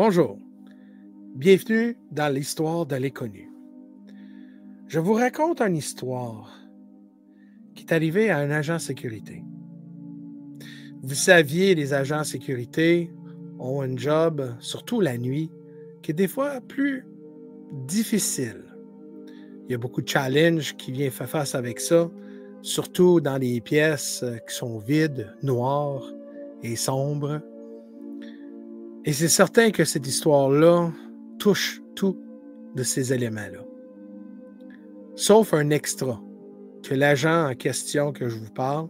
Bonjour, bienvenue dans l'histoire de l'inconnu. Je vous raconte une histoire qui est arrivée à un agent de sécurité. Vous saviez, les agents de sécurité ont un job, surtout la nuit, qui est des fois plus difficile. Il y a beaucoup de challenges qui viennent faire face avec ça, surtout dans les pièces qui sont vides, noires et sombres. Et c'est certain que cette histoire-là touche tous de ces éléments-là. Sauf un extra, que l'agent en question que je vous parle,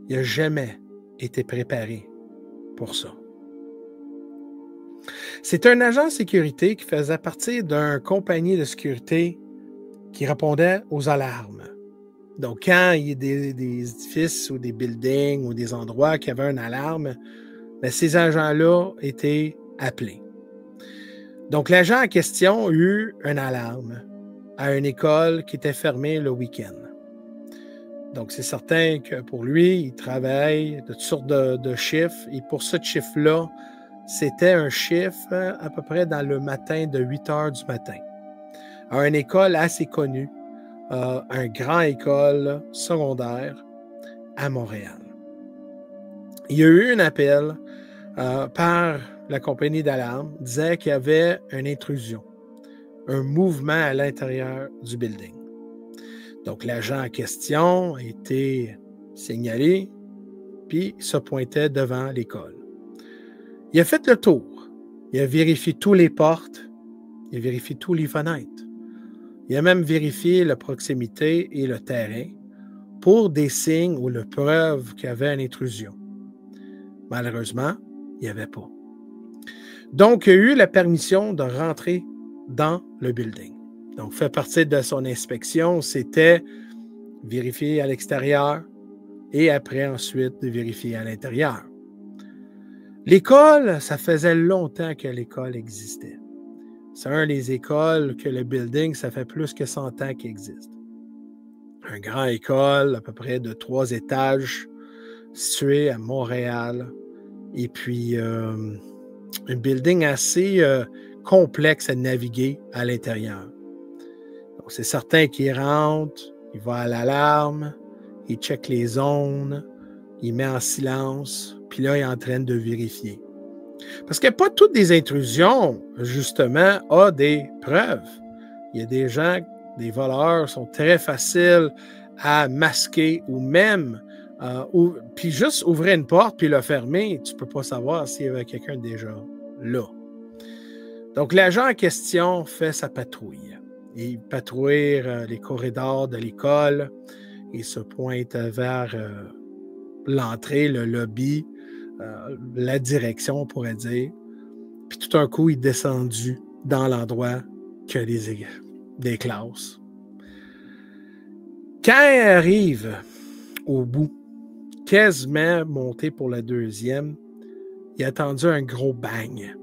il n'a jamais été préparé pour ça. C'est un agent de sécurité qui faisait partie d'une compagnie de sécurité qui répondait aux alarmes. Donc, quand il y a des édifices ou des buildings ou des endroits qui avaient une alarme, bien, ces agents-là étaient appelés. Donc, l'agent en question a eu une alarme à une école qui était fermée le week-end. Donc, c'est certain que pour lui, il travaille de toutes sortes de chiffres. Et pour ce chiffre-là, c'était un chiffre à peu près dans le matin de 8 heures du matin. À une école assez connue, un grand école secondaire à Montréal. Il y a eu un appel par la compagnie d'alarme disant qu'il y avait une intrusion, un mouvement à l'intérieur du building. Donc, l'agent en question a été signalé, puis se pointait devant l'école. Il a fait le tour. Il a vérifié toutes les portes. Il a vérifié toutes les fenêtres. Il a même vérifié la proximité et le terrain pour des signes ou la preuve qu'il y avait une intrusion. Malheureusement, il n'y avait pas. Donc, il a eu la permission de rentrer dans le building. Donc, fait partie de son inspection, c'était vérifier à l'extérieur et après, ensuite, de vérifier à l'intérieur. L'école, ça faisait longtemps que l'école existait. C'est une des écoles que le building, ça fait plus que 100 ans qu'il existe. Une grande école, à peu près de 3 étages, située à Montréal. Et puis, un building assez complexe à naviguer à l'intérieur. Donc, c'est certain qu'il rentre, il va à l'alarme, il check les zones, il met en silence, puis là, il est en train de vérifier. Parce que pas toutes les intrusions, justement, ont des preuves. Il y a des gens, des voleurs, sont très faciles à masquer ou même, puis juste ouvrir une porte puis la fermer, tu ne peux pas savoir s'il y avait quelqu'un déjà là. Donc, l'agent en question fait sa patrouille. Il patrouille les corridors de l'école. Il se pointe vers l'entrée, le lobby, la direction, on pourrait dire. Puis tout d'un coup, il est descendu dans l'endroit que des classes. Quand il arrive au bout, quasiment monté pour la deuxième, il a entendu un gros bang.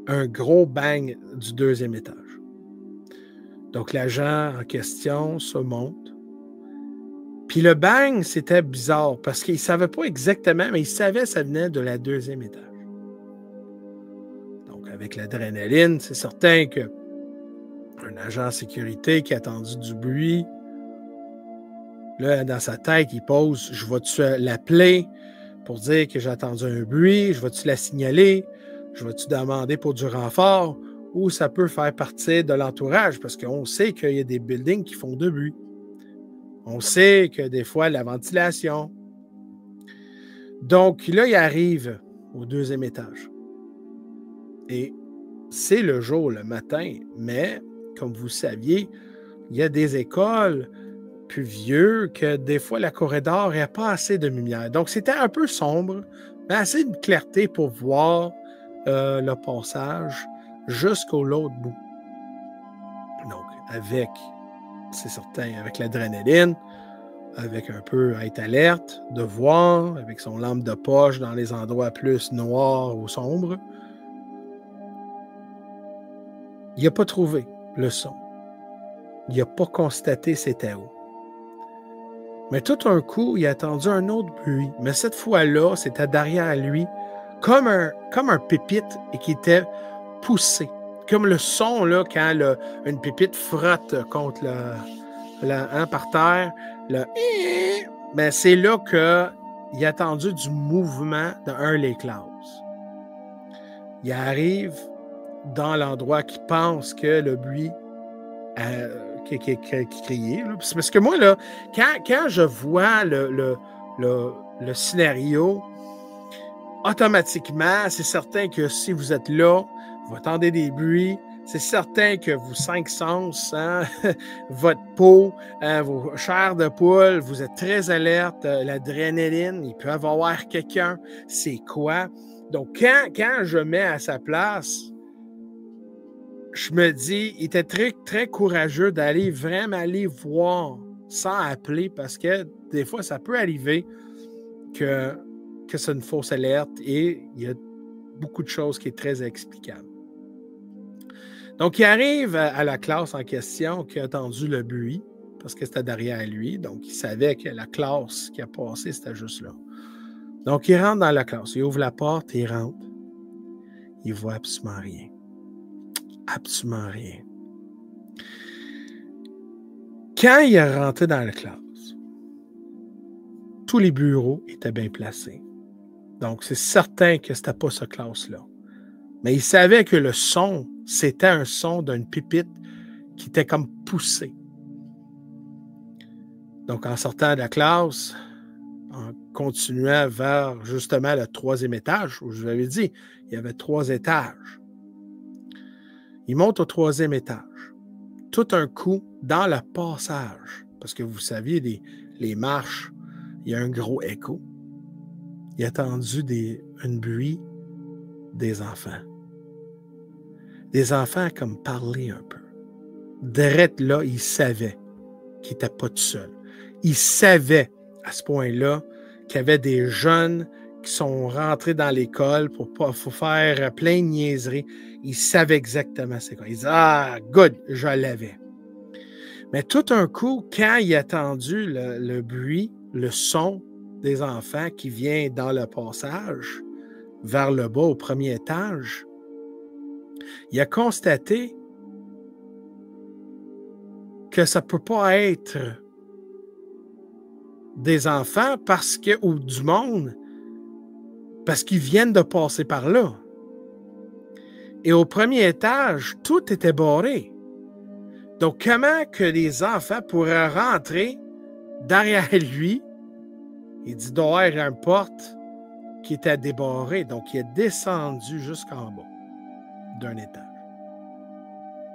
Un gros bang du deuxième étage. Donc, l'agent en question se monte. Puis le bang, c'était bizarre parce qu'il ne savait pas exactement, mais il savait que ça venait de la deuxième étage. Donc, avec l'adrénaline, c'est certain qu'un agent de sécurité qui a entendu du bruit, là, dans sa tête, il pose, je vais-tu l'appeler pour dire que j'ai entendu un bruit, je vais-tu la signaler, je vais-tu demander pour du renfort, ou ça peut faire partie de l'entourage, parce qu'on sait qu'il y a des buildings qui font de bruit. On sait que des fois, la ventilation. Donc, là, il arrive au deuxième étage. Et c'est le jour, le matin, mais, comme vous saviez, il y a des écoles plus vieux que des fois, le corridor n'a pas assez de lumière. Donc, c'était un peu sombre, mais assez de clarté pour voir le passage jusqu'au l'autre bout. Donc, avec, c'est certain, avec l'adrénaline, avec un peu à être alerte, de voir, avec son lampe de poche dans les endroits plus noirs ou sombres, il n'a pas trouvé le son. Il n'a pas constaté c'était où. Mais tout un coup, il a entendu un autre bruit. Mais cette fois-là, c'était derrière lui, comme un pépite et qui était poussé. Comme le son, là, quand une pépite frotte contre par terre, ben c'est là qu'il a attendu du mouvement de Hurley Klaus. Il arrive dans l'endroit qui pense que le bruit qui criait. Là. C'est parce que moi, là, quand je vois le scénario, automatiquement, c'est certain que si vous êtes là, vous entendez des bruits, c'est certain que vos 5 sens, hein, votre peau, vos chairs de poule, vous êtes très alerte, l'adrénaline, il peut y avoir quelqu'un, c'est quoi? Donc, quand je mets à sa place, je me dis, il était très, très courageux d'aller vraiment aller voir sans appeler parce que des fois, ça peut arriver que c'est une fausse alerte et il y a beaucoup de choses qui sont très explicables. Donc, il arrive à la classe en question qui a entendu le bruit parce que c'était derrière lui. Donc, il savait que la classe qui a passé, c'était juste là. Donc, il rentre dans la classe. Il ouvre la porte, il rentre. Il voit absolument rien. Absolument rien. Quand il est rentré dans la classe, tous les bureaux étaient bien placés. Donc, c'est certain que ce n'était pas cette classe-là. Mais il savait que le son, c'était un son d'une pépite qui était comme poussée. Donc, en sortant de la classe, en continuant vers justement le 3e étage, où je vous avais dit, il y avait 3 étages. Il monte au 3e étage. Tout un coup, dans le passage, parce que vous saviez, les marches, il y a un gros écho. Il a entendu un bruit des enfants. Des enfants comme parler un peu. Drette là, il savait qu'il n'était pas tout seul. Il savait à ce point-là qu'il y avait des jeunes qui sont rentrés dans l'école pour faire plein de niaiseries. Il savait exactement c'est quoi. Il disait « Ah, good, je l'avais. » Mais tout un coup, quand il a entendu le bruit, le son des enfants qui vient dans le passage vers le bas au 1er étage, il a constaté que ça ne peut pas être des enfants ou du monde parce qu'ils viennent de passer par là. Et au 1er étage, tout était barré. Donc, comment que les enfants pourraient rentrer derrière lui? Il dit derrière une porte qui était débarrée. Donc, il est descendu jusqu'en bas d'un étage.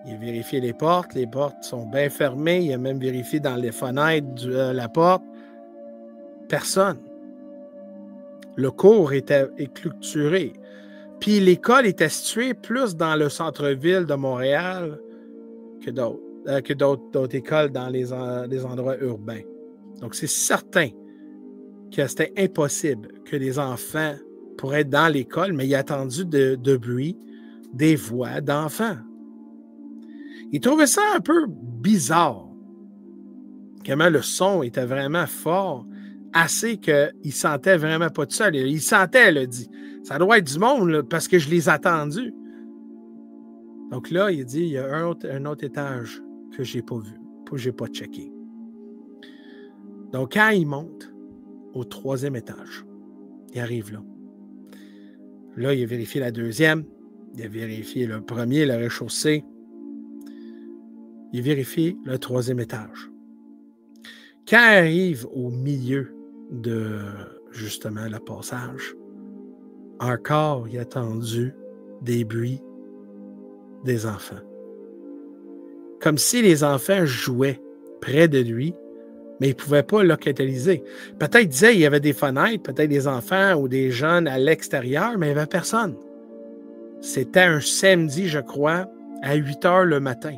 Il a vérifié les portes sont bien fermées. Il a même vérifié dans les fenêtres de la porte. Personne. Le cours était clôturé. Puis l'école était située plus dans le centre-ville de Montréal que d'autres écoles dans les endroits urbains. Donc, c'est certain que c'était impossible que les enfants pourraient être dans l'école, mais il a entendu de bruit, des voix d'enfants. Il trouvait ça un peu bizarre, comment le son était vraiment fort, assez qu'il sentait vraiment pas tout seul. Il sentait, il a dit, ça doit être du monde là, parce que je les ai attendus. Donc là, il dit, il y a un autre étage que je n'ai pas vu, que je n'ai pas checké. Donc, quand il monte au 3e étage, il arrive là. Là, il a vérifié la 2e, il a vérifié le 1er, le rez-de-chaussée. Il vérifie le 3e étage. Quand il arrive au milieu de, justement, le passage, encore, il a entendu des bruits des enfants. Comme si les enfants jouaient près de lui, mais il ne pouvait pas localiser. Peut-être, il disait, il y avait des fenêtres, peut-être des enfants ou des jeunes à l'extérieur, mais il n'y avait personne. C'était un samedi, je crois, à 8 heures le matin.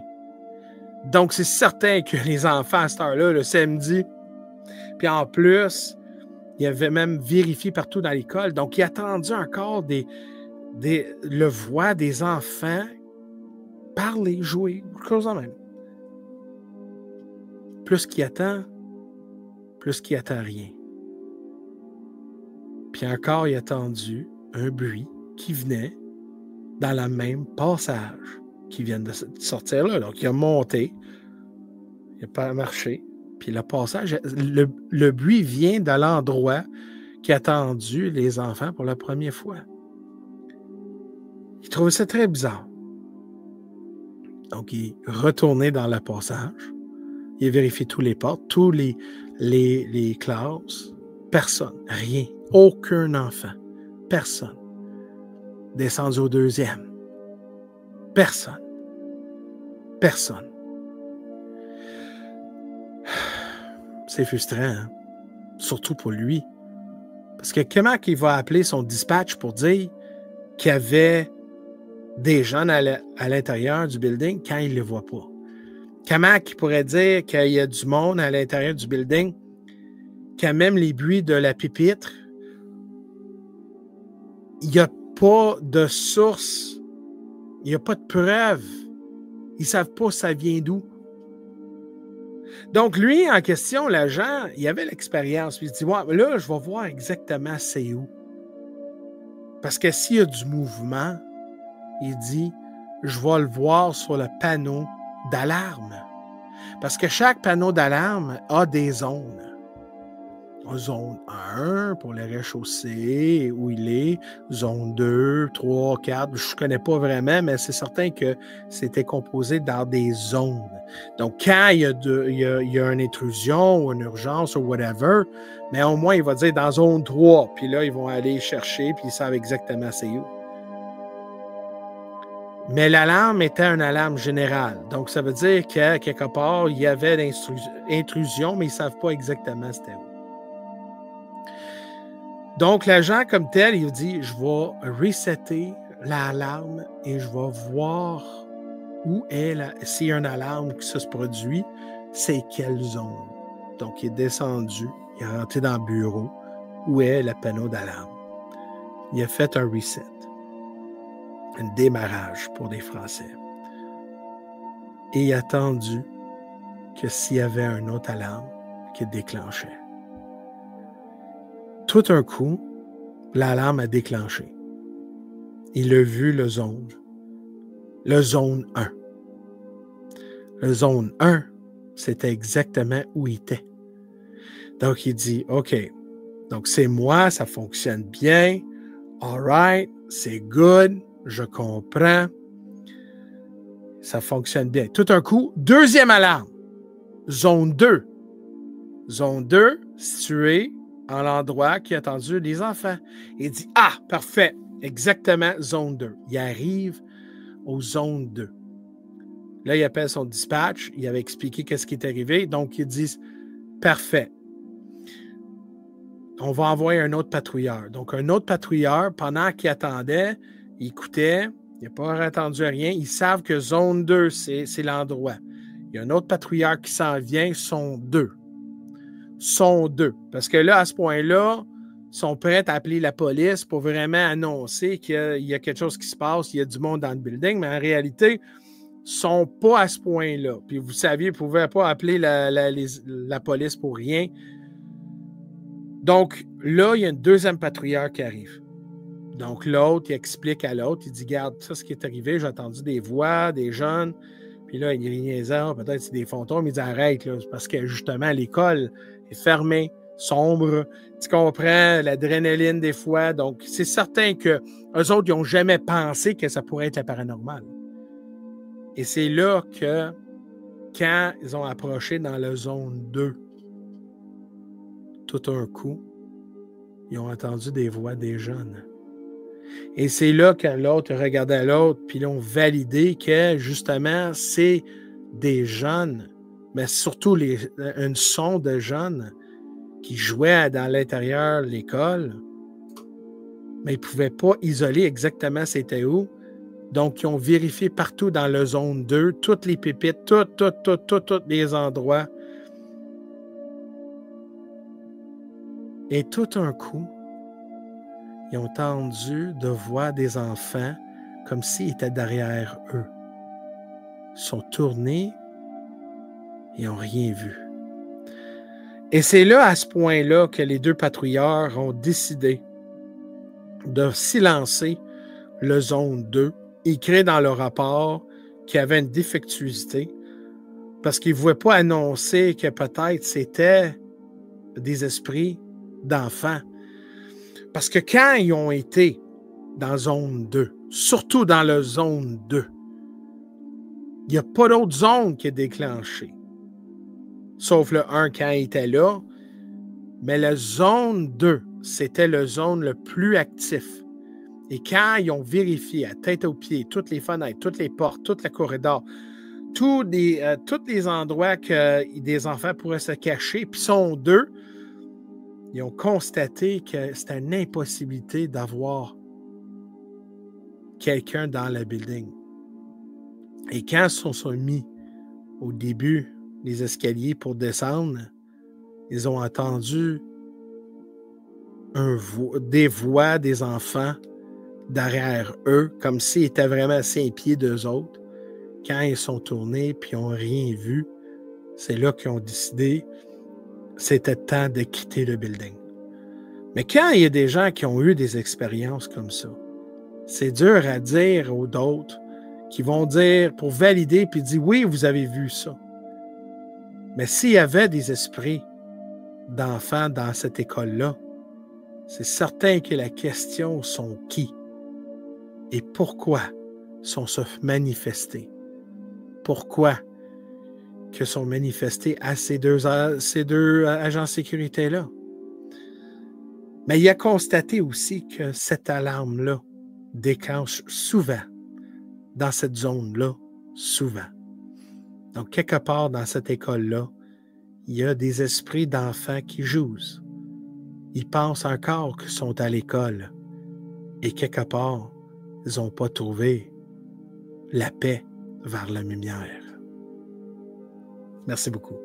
Donc, c'est certain que les enfants à cette heure-là, le samedi, puis en plus, il avait même vérifié partout dans l'école. Donc, il a attendu encore le voix des enfants parler, jouer, quelque chose en même. Plus qu'il attend rien. Puis encore, il a attendu un bruit qui venait dans le même passage qui vient de sortir là. Donc, il a monté, il n'a pas marché, puis le passage, le bruit vient de l'endroit qui a attendu les enfants pour la première fois. Il trouvait ça très bizarre. Donc, il est retourné dans le passage. Il a vérifié tous les portes, tous les classes. Personne, rien, aucun enfant, personne. Descendu au deuxième. Personne. Personne. C'est frustrant, hein? Surtout pour lui. Parce que comment il va appeler son dispatch pour dire qu'il y avait des jeunes à l'intérieur du building quand il ne les voit pas? Comment il pourrait dire qu'il y a du monde à l'intérieur du building, quand même les bruits de la pupitre, il n'y a pas de source, il n'y a pas de preuve. Ils ne savent pas ça vient d'où. Donc, lui, en question, l'agent, il avait l'expérience. Puis il dit, ouais, là, je vais voir exactement c'est où. Parce que s'il y a du mouvement, il dit, je vais le voir sur le panneau d'alarme. Parce que chaque panneau d'alarme a des zones. Zone 1 pour les réchausser, où il est. Zone 2, 3, 4. Je ne connais pas vraiment, mais c'est certain que c'était composé dans des zones. Donc, quand il y a une intrusion ou une urgence ou whatever, mais au moins, il va dire dans zone 3. Puis là, ils vont aller chercher, puis ils savent exactement c'est où. Mais l'alarme était une alarme générale. Donc, ça veut dire qu'à quelque part, il y avait l'intrusion, mais ils ne savent pas exactement c'était où. Donc, l'agent comme tel, il dit, je vais resetter l'alarme et je vais voir où est s'il y a une alarme qui se produit, c'est quelle zone. Donc, il est descendu, il est rentré dans le bureau, où est le panneau d'alarme. Il a fait un reset, un démarrage pour les Français. Et il a attendu que s'il y avait une autre alarme qui déclenchait. Tout un coup, l'alarme a déclenché. Il a vu le zone 1. Le zone 1, c'était exactement où il était. Donc, il dit, OK, donc c'est moi, ça fonctionne bien. All right, c'est good, je comprends. Ça fonctionne bien. Tout un coup, deuxième alarme, zone 2. Zone 2, située en l'endroit qui a attendu les enfants. Il dit, ah, parfait, exactement, zone 2. Il arrive aux zone 2. Là, il appelle son dispatch. Il avait expliqué qu'est-ce qui est arrivé. Donc, ils disent, parfait. On va envoyer un autre patrouilleur. Donc, un autre patrouilleur, pendant qu'il attendait, il écoutait, il n'a pas attendu à rien. Ils savent que zone 2, c'est l'endroit. Il y a un autre patrouilleur qui s'en vient, son 2. Son 2. Parce que là, à ce point-là, ils sont prêts à appeler la police pour vraiment annoncer qu'il y a quelque chose qui se passe, il y a du monde dans le building, mais en réalité, ils ne sont pas à ce point-là. Puis vous saviez, ils ne pouvaient pas appeler la police pour rien. Donc là, il y a un deuxième patrouilleur qui arrive. Donc l'autre, il explique à l'autre, il dit, regarde, ça, ce qui est arrivé, j'ai entendu des voix, des jeunes. Puis là, il dit, niaiseur, peut-être c'est des fantômes. Il dit, arrête, là, parce que justement, l'école est fermée, sombre. Tu comprends, l'adrénaline des fois. Donc, c'est certain qu'eux autres, ils n'ont jamais pensé que ça pourrait être la paranormal. Et c'est là que, quand ils ont approché dans la zone 2, tout un coup, ils ont entendu des voix des jeunes. Et c'est là que l'autre regardait l'autre, puis ils ont validé que, justement, c'est des jeunes, mais surtout un son de jeunes qui jouaient dans l'intérieur de l'école, mais ils ne pouvaient pas isoler exactement c'était où. Donc, ils ont vérifié partout dans la zone 2, toutes les pépites, tous les endroits. Et tout un coup, ils ont entendu de voix des enfants comme s'ils étaient derrière eux. Ils sont tournés et n'ont rien vu. Et c'est là, à ce point-là, que les deux patrouilleurs ont décidé de silencer le zone 2, écrit dans le rapport qu'il y avait une défectuosité parce qu'ils ne voulaient pas annoncer que peut-être c'était des esprits d'enfants. Parce que quand ils ont été dans zone 2, surtout dans la zone 2, il n'y a pas d'autre zone qui est déclenchée. Sauf le 1 quand il était là. Mais la zone 2, c'était la zone le plus actif. Et quand ils ont vérifié à tête aux pieds toutes les fenêtres, toutes les portes, tout le corridor, tous les endroits que des enfants pourraient se cacher, puis sont 2, ils ont constaté que c'était une impossibilité d'avoir quelqu'un dans le building. Et quand ils sont mis au début des escaliers pour descendre, ils ont entendu des voix des enfants derrière eux, comme s'ils étaient vraiment à 5 pieds d'eux autres. Quand ils sont tournés et n'ont rien vu, c'est là qu'ils ont décidé c'était temps de quitter le building. Mais quand il y a des gens qui ont eu des expériences comme ça, c'est dur à dire aux d'autres qui vont dire, pour valider, puis dire, oui, vous avez vu ça. Mais s'il y avait des esprits d'enfants dans cette école-là, c'est certain que la question sont qui et pourquoi sont se manifestés. Pourquoi que sont manifestés à ces deux agents de sécurité-là. Mais il a constaté aussi que cette alarme-là déclenche souvent dans cette zone-là, souvent. Donc, quelque part dans cette école-là, il y a des esprits d'enfants qui jouent. Ils pensent encore qu'ils sont à l'école. Et quelque part, ils n'ont pas trouvé la paix vers la lumière. Merci beaucoup.